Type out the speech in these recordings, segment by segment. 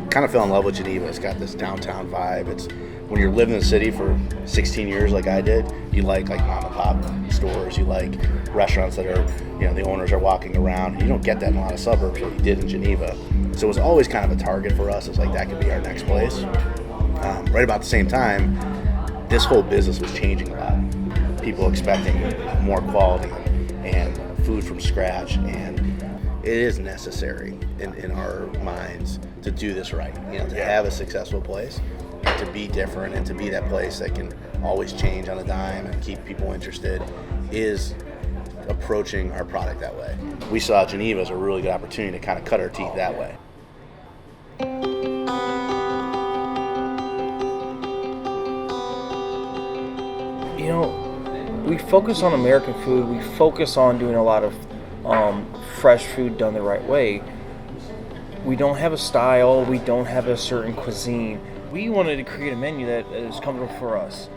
kind of fell in love with Geneva. It's got this downtown vibe. It's when you're living in the city for 16 years like I did, you like mom and pop stores, you like restaurants that are, the owners are walking around. You don't get that in a lot of suburbs, but you did in Geneva. So it was always kind of a target for us. It's like that could be our next place. Right about the same time, this whole business was changing a lot. People expecting more quality and food from scratch, and it is necessary in our minds to do this right. To have a successful place, and to be different, and to be that place that can always change on a dime and keep people interested, is approaching our product that way. We saw Geneva as a really good opportunity to kind of cut our teeth that way. We focus on American food. We focus on doing a lot of fresh food done the right way. We don't have a style. We don't have a certain cuisine. We wanted to create a menu that is comfortable for us.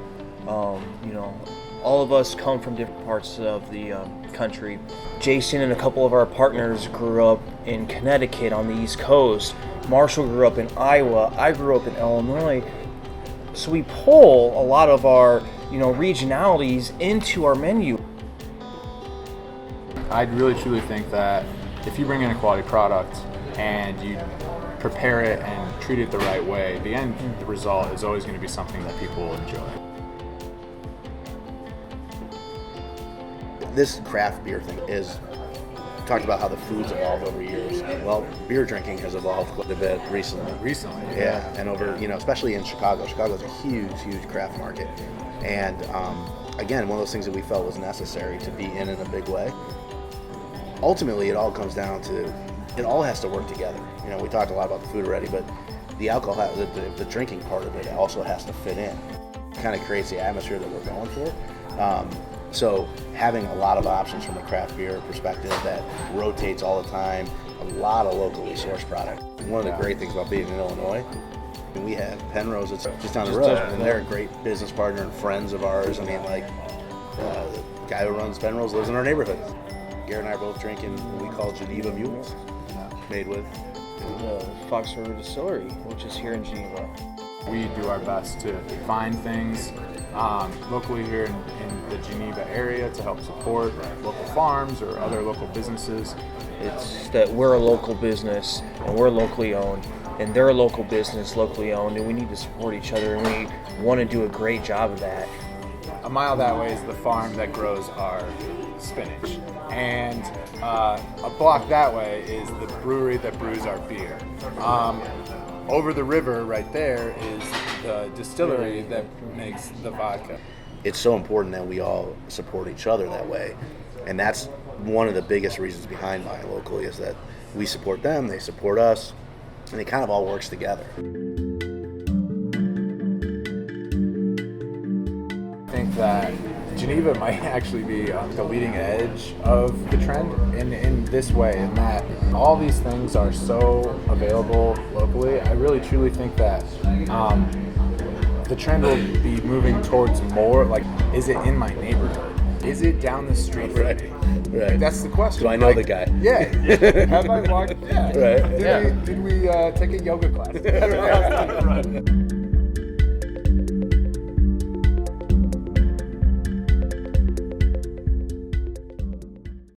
All of us come from different parts of the country. Jason and a couple of our partners grew up in Connecticut on the East Coast. Marshall grew up in Iowa. I grew up in Illinois. So we pull a lot of our regionalities into our menu. I really truly think that if you bring in a quality product and you prepare it and treat it the right way, the end result is always going to be something that people will enjoy. This craft beer thing is talked about how the food's evolved over years. Well, beer drinking has evolved quite a bit recently. Yeah, and over, especially in Chicago. Chicago's a huge craft market. And again, one of those things that we felt was necessary to be in a big way. Ultimately, it all comes down to, it all has to work together. We talked a lot about the food already, but the alcohol, the drinking part of it also has to fit in. It kind of creates the atmosphere that we're going for. So having a lot of options from a craft beer perspective that rotates all the time, a lot of locally sourced product. One of the great things about being in Illinois, we have Penrose, it's just down the road, and they're a great business partner and friends of ours. The guy who runs Penrose lives in our neighborhood. Garrett and I are both drinking what we call Geneva Mules, made with the Fox River Distillery, which is here in Geneva. We do our best to find things locally here in the Geneva area to help support local farms or other local businesses. It's that we're a local business and we're locally owned, and they're a local business, locally owned, and we need to support each other, and we want to do a great job of that. A mile that way is the farm that grows our spinach, and a block that way is the brewery that brews our beer. Over the river right there is the distillery that makes the vodka. It's so important that we all support each other that way, and that's one of the biggest reasons behind buying locally, is that we support them, they support us, and it kind of all works together. I think that Geneva might actually be the leading edge of the trend in this way, in that all these things are so available locally. I really truly think that the trend will be moving towards more like, is it in my neighborhood? Is it down the street? Right. That's the question. Do I know the guy? Yeah. Have I walked? Yeah. Right. Did we take a yoga class?